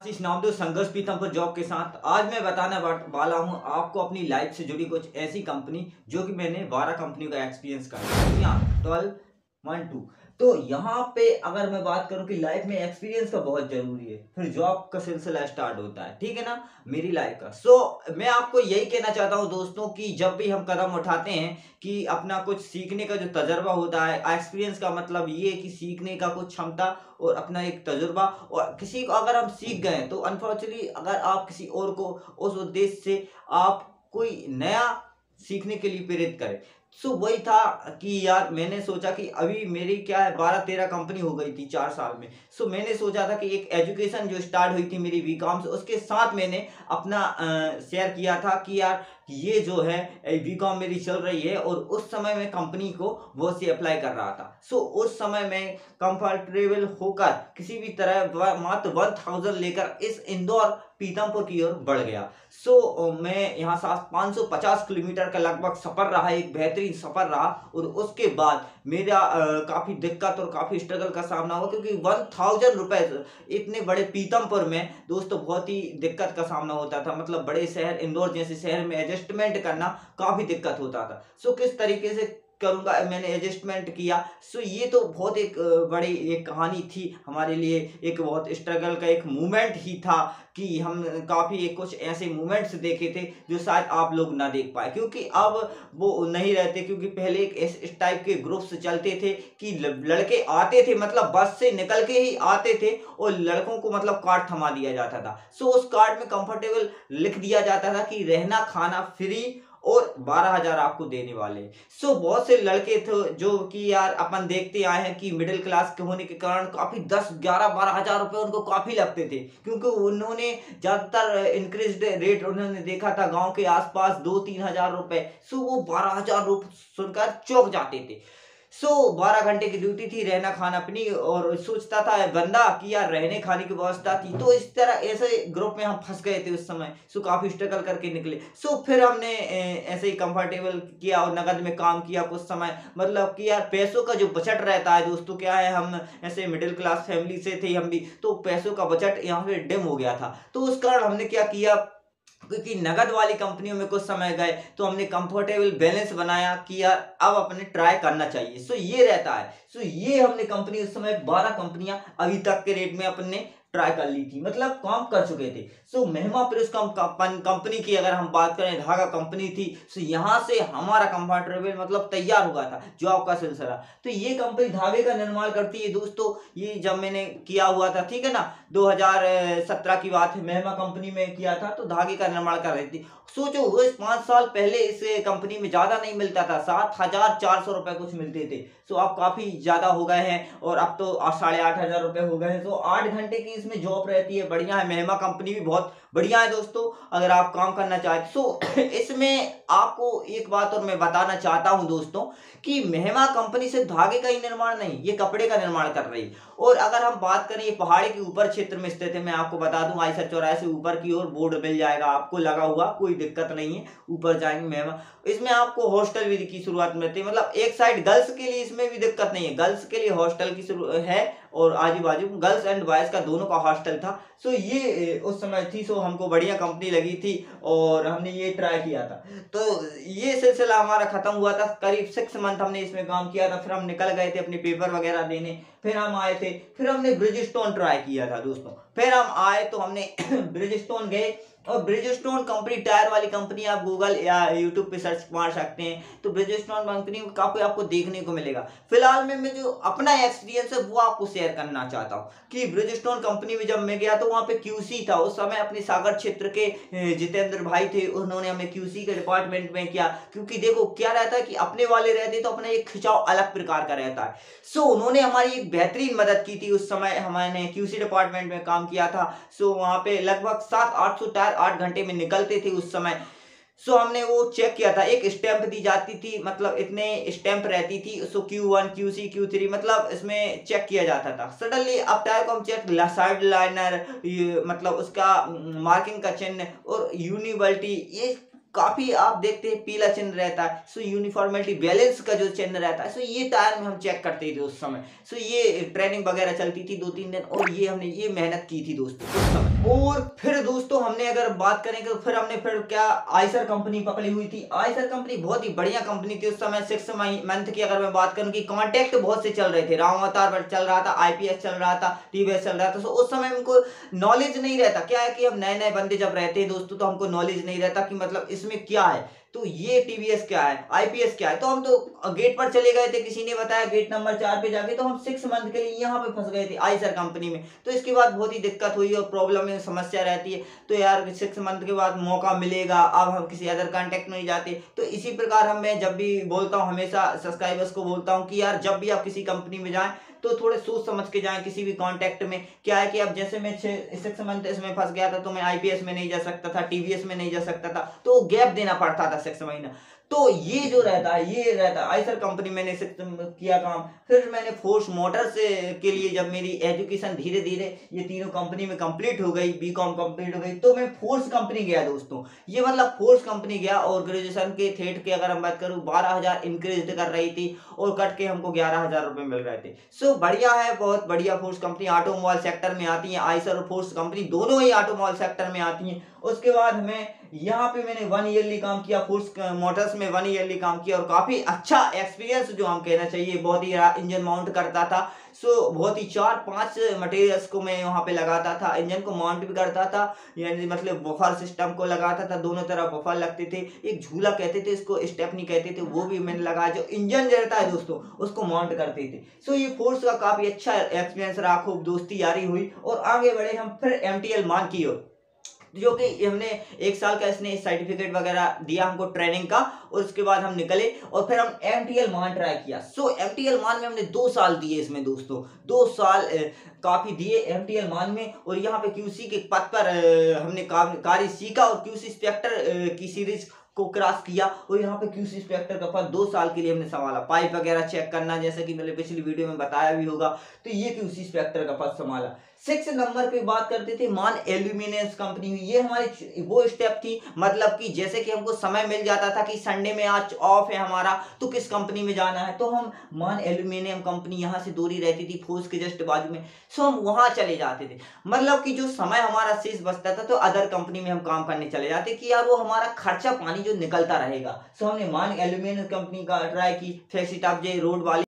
आशीष नामदेव संघर्ष पीथमपुर जॉब के साथ आज मैं बताने वाला हूं आपको अपनी लाइफ से जुड़ी कुछ ऐसी कंपनी जो कि मैंने 12 कंपनियों का एक्सपीरियंस करा 12 1 2। तो यहाँ पे अगर मैं बात करूं कि लाइफ में एक्सपीरियंस का बहुत जरूरी है, फिर जॉब का सिलसिला स्टार्ट होता है, ठीक है ना, मेरी लाइफ का। मैं आपको यही कहना चाहता हूं दोस्तों कि जब भी हम कदम उठाते हैं कि अपना कुछ सीखने का जो तजर्बा होता है, एक्सपीरियंस का मतलब ये है कि सीखने का कुछ क्षमता और अपना एक तजुर्बा, और किसी को अगर हम सीख गए तो अनफॉर्चुनेटली अगर आप किसी और को उस उद्देश्य से आप कोई नया सीखने के लिए प्रेरित करें। वही था कि यार मैंने सोचा कि अभी मेरी क्या है 12-13 कंपनी हो गई थी 4 साल में। मैंने सोचा था कि एक एजुकेशन जो स्टार्ट हुई थी मेरी बीकॉम से, उसके साथ मैंने अपना शेयर किया था कि यार ये जो है बीकॉम मेरी चल रही है, और उस समय मैं कंपनी को बहुत सी अप्लाई कर रहा था। उस समय मैं कंफर्टेबल होकर किसी भी तरह मात्र 1000 लेकर इस इंदौर पीथमपुर की ओर बढ़ गया। मैं यहाँ 550 किलोमीटर का लगभग सफर रहा, एक बेहतरीन सफर रहा, और उसके बाद मेरा काफी दिक्कत और काफी स्ट्रगल का सामना हुआ, क्योंकि 1000 रुपए इतने बड़े पीथमपुर में दोस्तों बहुत ही दिक्कत का सामना होता था। मतलब बड़े शहर इंदौर जैसे शहर में एडजस्टमेंट करना काफी दिक्कत होता था। किस तरीके से करूंगा, मैंने एडजस्टमेंट किया। ये तो बहुत एक बड़ी एक कहानी थी हमारे लिए, एक बहुत स्ट्रगल का एक मूवमेंट ही था कि हम काफी कुछ ऐसे मूवमेंट्स देखे थे जो शायद आप लोग ना देख पाए, क्योंकि अब वो नहीं रहते। क्योंकि पहले एक इस टाइप के ग्रुप्स चलते थे कि लड़के आते थे, मतलब बस से निकल के ही आते थे, और लड़कों को मतलब कार्ड थमा दिया जाता था। उस कार्ड में कंफर्टेबल लिख दिया जाता था कि रहना खाना फ्री और 12,000 आपको देने वाले। बहुत से लड़के थे जो कि यार अपन देखते आए हैं कि मिडिल क्लास के होने के कारण काफी 10, 11, 12,000 रुपए उनको काफी लगते थे, क्योंकि उन्होंने ज्यादातर इंक्रीज रेट उन्होंने देखा था गांव के आसपास 2-3 हजार रुपए। वो 12,000 रुपए सुनकर चौंक जाते थे। 12 घंटे की ड्यूटी थी, रहना खाना अपनी, और सोचता था बंदा कि यार रहने खाने की व्यवस्था थी। इस तरह ऐसे ग्रुप में हम फंस गए थे उस समय। काफी स्ट्रगल करके निकले। फिर हमने ऐसे ही कंफर्टेबल किया और नगद में काम किया कुछ समय। मतलब कि यार पैसों का जो बजट रहता है दोस्तों, क्या है, हम ऐसे मिडिल क्लास फैमिली से थे हम भी, तो पैसों का बजट यहाँ पे डिम हो गया था। उस कारण हमने क्या किया, क्योंकि नगद वाली कंपनियों में कुछ समय गए, तो हमने कंफर्टेबल बैलेंस बनाया कि यार अब अपने ट्राई करना चाहिए। ये रहता है। ये हमने कंपनी उस समय 12 कंपनियां अभी तक के रेट में अपने ट्राई कर ली थी, मतलब काम कर चुके थे। महिमा प्रेस कंपनी की अगर हम बात करें, धागा कंपनी थी। यहाँ से हमारा कंफर्टेबल मतलब तैयार हुआ था जॉब का सिलसिला। ये कंपनी धागे का निर्माण करती है दोस्तों। ये जब मैंने किया हुआ था, ठीक है ना, 2017 की बात है, महिमा कंपनी में किया था, तो धागे का निर्माण कर रही थी। सोचो वो 5 साल पहले इस कंपनी में ज्यादा नहीं मिलता था, 7,400 रुपए कुछ मिलते थे। अब काफी ज्यादा हो गए हैं, और अब तो 8,500 रुपए हो गए हैं। 8 घंटे की इसमें जॉब रहती है, बढ़िया है। महिमा कंपनी भी बहुत बढ़िया है दोस्तों, अगर आप काम करना चाहते। इसमें आपको एक बात और मैं बताना चाहता हूं दोस्तों, कि महिमा कंपनी से धागे का ही निर्माण नहीं, ये कपड़े का निर्माण कर रही है। और अगर हम बात करें, ये पहाड़ी के ऊपर क्षेत्र में स्थित है। मैं आपको बता दूं, आयसर चौराहे से ऊपर की ओर बोर्ड मिल जाएगा आपको लगा हुआ, कोई दिक्कत नहीं है, ऊपर जाएंगे महिमा। इसमें आपको हॉस्टल भी की शुरुआत में थी, मतलब एक साइड गर्ल्स के लिए इसमें भी दिक्कत नहीं है, गर्ल्स के लिए हॉस्टल की है, और आजू बाजू गर्ल्स एंड बॉयज का दोनों का हॉस्टल था। ये उस समय थी। हमको बढ़िया कंपनी लगी थी, और हमने ये ट्राई किया था। ये सिलसिला हमारा खत्म हुआ था, करीब 6 मंथ हमने इसमें काम किया था। फिर हम निकल गए थे अपने पेपर वगैरह देने, फिर हम आए थे, फिर हमने ब्रिजस्टोन ट्राई किया था दोस्तों। फिर हम आए तो हमने ब्रिजस्टोन गए, और ब्रिजस्टोन कंपनी टायर वाली कंपनी, आप गूगल या यूट्यूब पे सर्च मार सकते हैं, तो ब्रिजस्टोन कंपनी काफी आपको देखने को मिलेगा। फिलहाल में मैं जो अपना एक्सपीरियंस है वो आपको शेयर करना चाहता हूँ, कि ब्रिजस्टोन कंपनी में जब मैं गया तो वहाँ पे क्यूसी था। उस समय अपने सागर क्षेत्र के जितेंद्र भाई थे, उन्होंने हमें क्यूसी के डिपार्टमेंट में किया। क्योंकि देखो क्या रहता है कि अपने वाले रहते तो अपना एक खिंचाव अलग प्रकार का रहता है। उन्होंने हमारी एक बेहतरीन मदद की थी। उस समय हमने क्यूसी डिपार्टमेंट में काम किया था। वहाँ पे लगभग 700-800 टायर 8 घंटे में निकलते थे उस समय। हमने वो चेक किया था, एक स्टैंप दी जाती थी, मतलब इतने स्टैंप रहती थी। Q1 QC Q3, मतलब इसमें चेक किया जाता था। सडनली अब टायर को हम चेक, साइड लाइनर, मतलब उसका मार्किंग का चिन्ह और यूनिवर्सिटी, ये काफी आप देखते हैं पीला चिन्ह रहता है। सो यूनिफॉर्मिटी बैलेंस का जो चिन्ह रहता है, सो ये टायर में हम चेक करते थे उस समय। सो ये ट्रेनिंग वगैरह चलती थी 2-3 दिन, और ये हमने ये मेहनत की थी दोस्तों उस समय। और फिर दोस्तों हमने अगर बात करें तो फिर हमने फिर क्या आइसर कंपनी पकड़ी हुई थी। आइसर कंपनी बहुत ही बढ़िया कंपनी थी उस समय। 6 मंथ की अगर मैं बात करूं कि कॉन्टैक्ट बहुत से चल रहे थे, राम अवतार चल रहा था, आईपीएस चल रहा था, टीवीएस चल रहा था। सो उस समय हमको नॉलेज नहीं रहता। क्या है कि हम नए नए बंदे जब रहते हैं दोस्तों, तो हमको नॉलेज नहीं रहता कि मतलब इसमें क्या है, तो ये टीवीएस क्या है, आईपीएस क्या है। तो हम तो गेट पर चले गए थे, किसी ने बताया गेट नंबर 4 पे जाके, तो हम 6 मंथ के लिए यहाँ पे फंस गए थे आइसर कंपनी में। तो इसके बाद बहुत ही दिक्कत हुई और प्रॉब्लम में समस्या रहती है। तो यार 6 मंथ के बाद मौका मिलेगा, अब हम किसी अदर कॉन्टेक्ट में नहीं जाते। तो इसी प्रकार हम मैं जब भी बोलता हूँ, हमेशा सब्सक्राइबर्स को बोलता हूँ कि यार जब भी आप किसी कंपनी में जाएं तो थोड़े सोच समझ के जाएं किसी भी कांटेक्ट में। क्या है कि अब जैसे मैं 6 मंथ इसमें फंस गया था, तो मैं आईपीएस में नहीं जा सकता था, टीवीएस में नहीं जा सकता था, तो गैप देना पड़ता था 6 महीना। तो ये जो रहता है, ये रहता है आइसर कंपनी मैंने किया काम। फिर मैंने फोर्स मोटर्स के लिए जब मेरी एजुकेशन धीरे धीरे ये तीनों कंपनी में कंप्लीट हो गई, बीकॉम कंप्लीट हो गई, तो मैं फोर्स कंपनी गया दोस्तों। ये मतलब फोर्स कंपनी गया, और ग्रेजुएशन के थेट के अगर हम बात करूँ 12,000 इंक्रीज कर रही थी, और कट के हमको 11,000 रुपए मिल रहे थे। सो बढ़िया है, बहुत बढ़िया। फोर्स कंपनी ऑटोमोबाइल सेक्टर में आती है, आइसर और फोर्स कंपनी दोनों ही ऑटोमोबाइल सेक्टर में आती है। उसके बाद हमें यहाँ पे मैंने 1 ईयरली काम किया, फोर्स मोटर्स में 1 ईयरली काम किया, और काफी अच्छा एक्सपीरियंस जो हम कहना चाहिए। बहुत ही इंजन माउंट करता था, सो बहुत ही 4-5 मटेरियल्स को मैं वहां पे लगाता था, इंजन को माउंट भी करता था, यानी मतलब बफर सिस्टम को लगाता था, दोनों तरफ बफर लगते थे, एक झूला कहते थे इसको, स्टेपनी कहते थे, वो भी मैंने लगाया। जो इंजन रहता है दोस्तों उसको माउंट करते थे। सो ये फोर्स का काफी अच्छा एक्सपीरियंस रहा, खूब दोस्ती यारी हुई, और आगे बढ़े हम फिर एमटीएल मान की ओर, जो कि हमने 1 साल का इसने सर्टिफिकेट वगैरह दिया हमको ट्रेनिंग का, और उसके बाद हम निकले और फिर हम एमटीएल मान ट्राई किया। सो एमटीएल मान में हमने 2 साल दिए इसमें दोस्तों, 2 साल काफी दिए एमटीएल मान में। और यहाँ पे क्यूसी के पद पर हमने कार्य सीखा, और क्यूसी इंस्पेक्टर की सीरीज को क्रॉस किया, और यहाँ पे क्यूसी इंस्पेक्टर का पद 2 साल के लिए हमने संभाला। पाइप वगैरह चेक करना, जैसे कि मैंने पिछली वीडियो में बताया भी होगा, तो ये क्यूसी इंस्पेक्टर का पद संभाला। 6 नंबर पे बात करते थे मान एल्यूमिनियम कंपनी हुई। ये हमारी वो स्टेप थी, मतलब कि जैसे कि हमको समय मिल जाता था कि संडे में आज ऑफ है हमारा, तो किस कंपनी में जाना है, तो हम मान एल्यूमिनियम कंपनी यहाँ से दूरी रहती थी फोर्स के जस्ट बाजू में, सो हम वहां चले जाते थे। मतलब कि जो समय हमारा शेष बचता था, तो अदर कंपनी में हम काम करने चले जाते कि यार वो हमारा खर्चा पानी जो निकलता रहेगा। सो हमने मान एल्यूमिनियम कंपनी का ट्राई की, फ्लेक्सी टॉप जे रोड वाली